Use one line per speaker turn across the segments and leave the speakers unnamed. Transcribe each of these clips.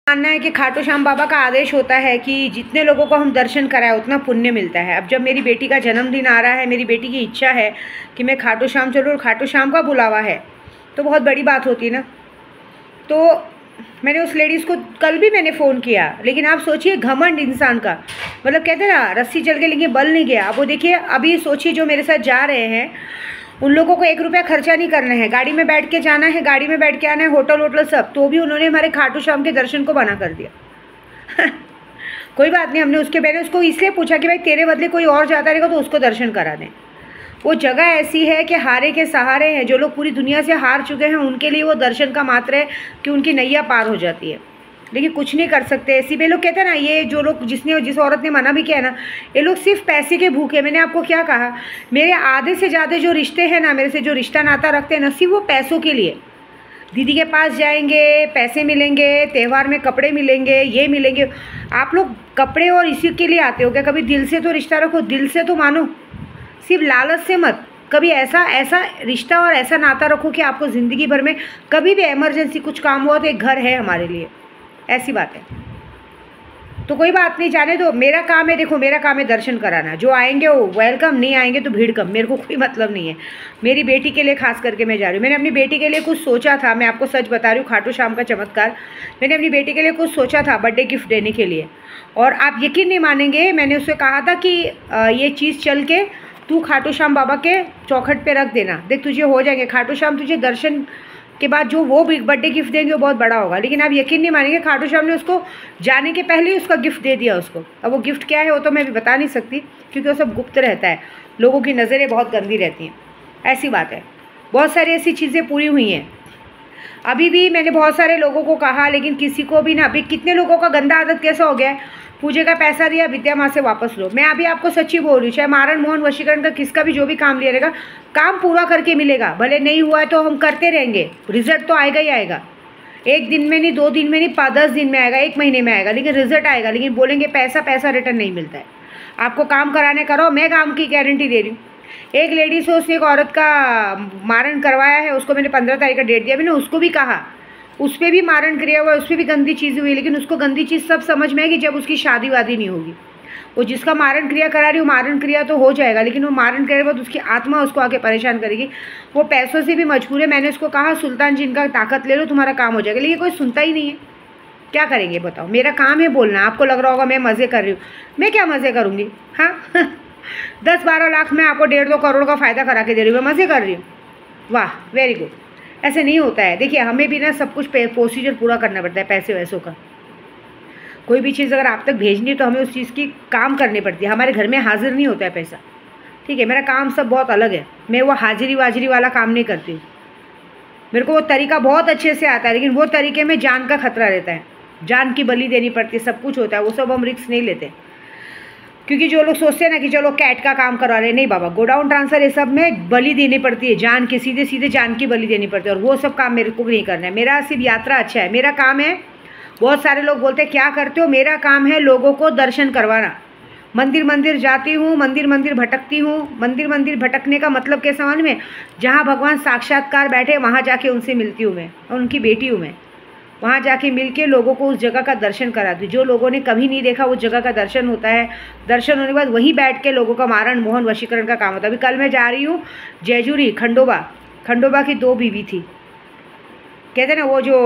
मानना है कि खाटू श्याम बाबा का आदेश होता है कि जितने लोगों को हम दर्शन कराएं उतना पुण्य मिलता है। अब जब मेरी बेटी का जन्मदिन आ रहा है, मेरी बेटी की इच्छा है कि मैं खाटू श्याम चलूँ और खाटू श्याम का बुलावा है, तो बहुत बड़ी बात होती है ना। तो मैंने उस लेडीज़ को कल भी मैंने फ़ोन किया, लेकिन आप सोचिए घमंड इंसान का, मतलब कहते हैं ना रस्सी चल के लेकिन बल नहीं गया। अब वो देखिए, अभी सोचिए जो मेरे साथ जा रहे हैं उन लोगों को 1 रुपया खर्चा नहीं करना है, गाड़ी में बैठ के जाना है, गाड़ी में बैठ के आना है, होटल वोटल सब, तो भी उन्होंने हमारे खाटू श्याम के दर्शन को मना कर दिया। कोई बात नहीं, मैंने उसको इसलिए पूछा कि भाई तेरे बदले कोई और जाता रहेगा तो उसको दर्शन करा दें। वो जगह ऐसी है कि हारे के सहारे हैं, जो लोग पूरी दुनिया से हार चुके हैं उनके लिए वो दर्शन का मात्र है कि उनकी नैया पार हो जाती है, लेकिन कुछ नहीं कर सकते। ऐसी भी लोग कहते हैं ना, ये जो लोग जिस औरत ने मना भी किया ना, ये लोग सिर्फ पैसे के भूखे। मैंने आपको क्या कहा, मेरे आधे से ज़्यादा जो रिश्ते हैं ना, मेरे से जो रिश्ता नाता रखते हैं ना, सिर्फ वो पैसों के लिए। दीदी के पास जाएंगे, पैसे मिलेंगे, त्यौहार में कपड़े मिलेंगे, ये मिलेंगे। आप लोग कपड़े और इसी के लिए आते हो क्या? कभी दिल से तो रिश्ता रखो, दिल से तो मानो, सिर्फ लालच से मत। कभी ऐसा रिश्ता और ऐसा नाता रखो कि आपको ज़िंदगी भर में कभी भी इमरजेंसी कुछ काम हुआ तो एक घर है हमारे लिए, ऐसी बात है। तो कोई बात नहीं, जाने दो। मेरा काम है, देखो मेरा काम है दर्शन कराना। जो आएंगे वो वेलकम, नहीं आएंगे तो भीड़ कम, मेरे को कोई मतलब नहीं है। मेरी बेटी के लिए खास करके मैं जा रही हूँ। मैंने अपनी बेटी के लिए कुछ सोचा था, मैं आपको सच बता रही हूँ, खाटू श्याम का चमत्कार। मैंने अपनी बेटी के लिए कुछ सोचा था बर्थडे गिफ्ट देने के लिए, और आप यकीन नहीं मानेंगे, मैंने उससे कहा था कि ये चीज़ चल के तू खाटू श्याम बाबा के चौखट पे रख देना, देख तुझे हो जाएंगे। खाटू श्याम तुझे दर्शन के बाद जो वो बर्थडे गिफ्ट देंगे वो बहुत बड़ा होगा। लेकिन आप यकीन नहीं मानेंगे, खाटू श्याम ने उसको जाने के पहले ही उसका गिफ्ट दे दिया उसको। अब वो गिफ्ट क्या है वो तो मैं भी बता नहीं सकती, क्योंकि वो सब गुप्त रहता है, लोगों की नज़रें बहुत गंदी रहती हैं, ऐसी बात है। बहुत सारी ऐसी चीज़ें पूरी हुई हैं। अभी भी मैंने बहुत सारे लोगों को कहा, लेकिन किसी को भी ना, अभी कितने लोगों का गंदा आदत कैसा हो गया है, पूजे का पैसा दिया, विद्या माँ से वापस लो। मैं अभी आपको सच्ची बोल रही हूँ, चाहे मारण मोहन वशीकरण का किसका भी जो भी काम लिया रहेगा, काम पूरा करके मिलेगा। भले नहीं हुआ है तो हम करते रहेंगे, रिजल्ट तो आएगा ही आएगा। 1 दिन में नहीं, 2 दिन में नहीं, 10 दिन में आएगा, 1 महीने में आएगा, लेकिन रिजल्ट आएगा। लेकिन बोलेंगे पैसा रिटर्न नहीं मिलता है। आपको काम कराने करो, मैं काम की गारंटी दे रही हूँ। एक लेडी से उसने एक औरत का मारण करवाया है, उसको मैंने 15 तारीख का डेट दिया। मैंने उसको भी कहा, उस पर भी मारण क्रिया हुआ, उस पर भी गंदी चीज़ हुई, लेकिन उसको गंदी चीज़ सब समझ में आएगी जब उसकी शादी वादी नहीं होगी। वो जिसका मारण क्रिया करा रही, वो मारण क्रिया तो हो जाएगा, लेकिन वो मारण क्रिया के बाद उसकी आत्मा उसको आके परेशान करेगी। वो पैसों से भी मजबूर है। मैंने उसको कहा सुल्तान जिन का ताकत ले लो, तुम्हारा काम हो जाएगा, लेकिन कोई सुनता ही नहीं है। क्या करेंगे बताओ? मेरा काम है बोलना। आपको लग रहा होगा मैं मज़े कर रही हूँ, मैं क्या मज़े करूँगी? हाँ 10-12 लाख मैं आपको 1.5-2 करोड़ का फ़ायदा करा के दे रही हूँ, मैं मज़े कर रही हूँ? वाह, वेरी गुड। ऐसे नहीं होता है। देखिए, हमें भी ना सब कुछ प्रोसीजर पूरा करना पड़ता है, पैसे वैसों का। कोई भी चीज़ अगर आप तक भेजनी है तो हमें उस चीज़ की काम करनी पड़ती है। हमारे घर में हाजिर नहीं होता है पैसा, ठीक है? मेरा काम सब बहुत अलग है, मैं वो हाजिरी वाजिरी वाला काम नहीं करती हूँ। मेरे को वो तरीका बहुत अच्छे से आता है, लेकिन वो तरीके में जान का खतरा रहता है, जान की बलि देनी पड़ती है, सब कुछ होता है। वो सब हम रिस्क नहीं लेते, क्योंकि जो लोग सोचते हैं ना कि चलो कैट का काम करवा रहे, नहीं बाबा, गोडाउन ट्रांसफ़र ये सब में बलि देनी पड़ती है, जान की, सीधे सीधे जान की बलि देनी पड़ती है, और वो सब काम मेरे को नहीं करना है। मेरा सिर्फ यात्रा अच्छा है, मेरा काम है। बहुत सारे लोग बोलते हैं क्या करते हो, मेरा काम है लोगों को दर्शन करवाना। मंदिर मंदिर जाती हूँ, मंदिर मंदिर भटकती हूँ। मंदिर मंदिर भटकने का मतलब क्या समझ में? जहाँ भगवान साक्षात्कार बैठे वहाँ जाके उनसे मिलती हूँ मैं, और उनकी बेटी हूँ मैं। वहाँ जाके मिल के लोगों को उस जगह का दर्शन कराती हूँ। जो लोगों ने कभी नहीं देखा उस जगह का दर्शन होता है। दर्शन होने के बाद वहीं बैठ के लोगों का मारण मोहन वशीकरण का काम होता है। अभी कल मैं जा रही हूँ जयजुरी, खंडोबा की 2 बीवी थी, कहते ना वो जो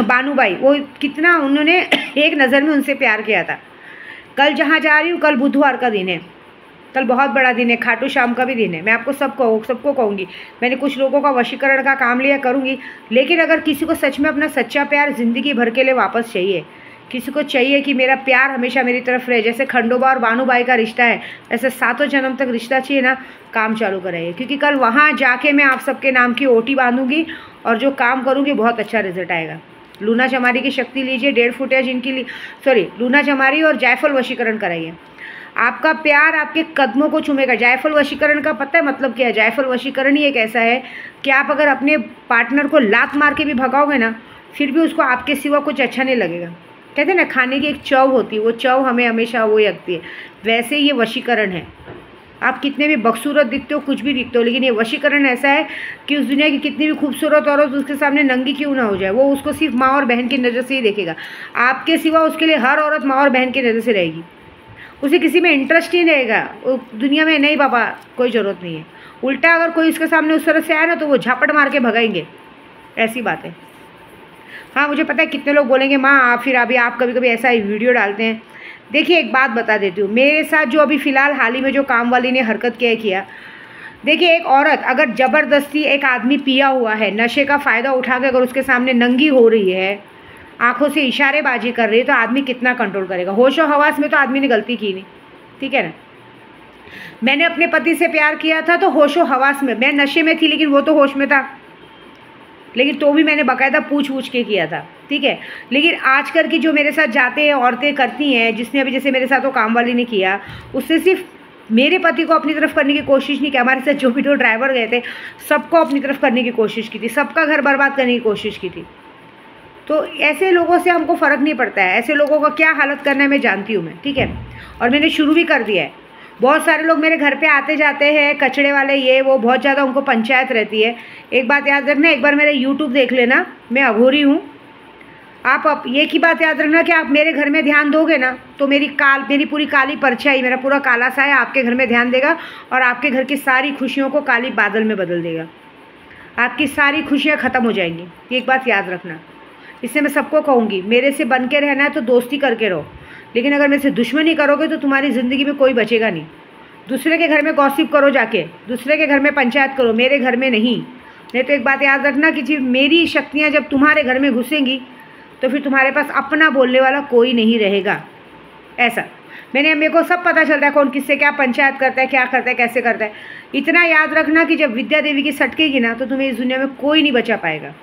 बानूबाई, वो कितना उन्होंने एक नज़र में उनसे प्यार किया था। कल जहाँ जा रही हूँ, कल बुधवार का दिन है, कल बहुत बड़ा दिन है, खाटू श्याम का भी दिन है। मैं आपको सबको कहूँगी, मैंने कुछ लोगों का वशीकरण का काम लिया, करूँगी। लेकिन अगर किसी को सच में अपना सच्चा प्यार ज़िंदगी भर के लिए वापस चाहिए, किसी को चाहिए कि मेरा प्यार हमेशा मेरी तरफ रहे, जैसे खंडोबा और बानूबाई का रिश्ता है, ऐसे 7 जन्म तक रिश्ता चाहिए ना, काम चालू कराइए। क्योंकि कल वहाँ जाके मैं आप सबके नाम की ओटी बांधूंगी, और जो काम करूँगी बहुत अच्छा रिजल्ट आएगा। लूना चमारी की शक्ति लीजिए, 1.5 फुट है जिनकी लूना चमारी और जायफल वशीकरण कराइए। आपका प्यार आपके कदमों को चूमेगा। जायफल वशीकरण का पता है मतलब क्या है? जायफल वशीकरण ही एक ऐसा है कि आप अगर अपने पार्टनर को लात मार के भी भगाओगे ना, फिर भी उसको आपके सिवा कुछ अच्छा नहीं लगेगा। कहते हैं ना, खाने की एक चव होती है, वो चव हमें हमेशा वो लगती है। वैसे ये वशीकरण है। आप कितने भी बदसूरत दिखते हो, कुछ भी दिखते हो, लेकिन ये वशीकरण ऐसा है कि उस दुनिया की कितनी भी खूबसूरत औरत उसके सामने नंगी क्यों ना हो जाए, वो उसको सिर्फ माँ और बहन की नज़र से ही देखेगा। आपके सिवा उसके लिए हर औरत माँ और बहन की नज़र से रहेगी, उसे किसी में इंटरेस्ट ही रहेगा दुनिया में। नहीं बाबा, कोई ज़रूरत नहीं है। उल्टा अगर कोई उसके सामने उस तरह से आए ना तो वो झापट मार के भगाएंगे, ऐसी बात है। हाँ, मुझे पता है कितने लोग बोलेंगे माँ आप फिर अभी आप कभी कभी ऐसा ही वीडियो डालते हैं। देखिए एक बात बता देती हूँ, मेरे साथ जो अभी फ़िलहाल हाल ही में जो काम वाली ने हरकत किया, देखिए एक औरत अगर ज़बरदस्ती एक आदमी पिया हुआ है, नशे का फ़ायदा उठा के अगर उसके सामने नंगी हो रही है, आंखों से इशारेबाजी कर रही है, तो आदमी कितना कंट्रोल करेगा। होश और हवास में तो आदमी ने गलती की नहीं, ठीक है ना। मैंने अपने पति से प्यार किया था तो होश और हवास में, मैं नशे में थी लेकिन वो तो होश में था, लेकिन तो भी मैंने बाकायदा पूछ के किया था, ठीक है। लेकिन आजकल की जो मेरे साथ जाते हैं औरतें करती हैं, जिसने अभी जैसे मेरे साथ वो काम वाली ने किया, उससे सिर्फ मेरे पति को अपनी तरफ करने की कोशिश नहीं की, हमारे साथ जो भी दो ड्राइवर गए थे सबको अपनी तरफ करने की कोशिश की थी, सबका घर बर्बाद करने की कोशिश की थी। तो ऐसे लोगों से हमको फ़र्क नहीं पड़ता है, ऐसे लोगों का क्या हालत करना है मैं जानती हूँ मैं, ठीक है। और मैंने शुरू भी कर दिया है। बहुत सारे लोग मेरे घर पे आते जाते हैं, कचड़े वाले ये वो, बहुत ज़्यादा उनको पंचायत रहती है। एक बात याद रखना, एक बार मेरा यूट्यूब देख लेना, मैं अघोरी हूँ। आप ये की बात याद रखना कि आप मेरे घर में ध्यान दोगे ना तो मेरी पूरी काली परछाई, मेरा पूरा काला साया आपके घर में ध्यान देगा और आपके घर की सारी खुशियों को काली बादल में बदल देगा। आपकी सारी खुशियाँ ख़त्म हो जाएंगी, ये एक बात याद रखना। इससे मैं सबको कहूँगी, मेरे से बन के रहना है तो दोस्ती करके रहो, लेकिन अगर मेरे से दुश्मनी करोगे तो तुम्हारी ज़िंदगी में कोई बचेगा नहीं। दूसरे के घर में गॉसिप करो, जाके दूसरे के घर में पंचायत करो, मेरे घर में नहीं। नहीं तो एक बात याद रखना कि जी मेरी शक्तियाँ जब तुम्हारे घर में घुसेंगी तो फिर तुम्हारे पास अपना बोलने वाला कोई नहीं रहेगा। ऐसा मेरे को सब पता चलता है कौन किससे क्या पंचायत करता है, क्या करता है, कैसे करता है। इतना याद रखना कि जब विद्या देवी की सटकेगी ना तो तुम्हें इस दुनिया में कोई नहीं बचा पाएगा।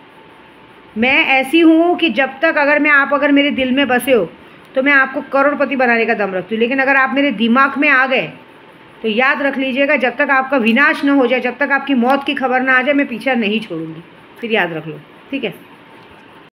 मैं ऐसी हूँ कि जब तक अगर मेरे दिल में बसे हो तो मैं आपको करोड़पति बनाने का दम रखती हूँ, लेकिन अगर आप मेरे दिमाग में आ गए तो याद रख लीजिएगा, जब तक आपका विनाश न हो जाए, जब तक आपकी मौत की खबर ना आ जाए, मैं पीछा नहीं छोड़ूंगी। फिर याद रख लो, ठीक है।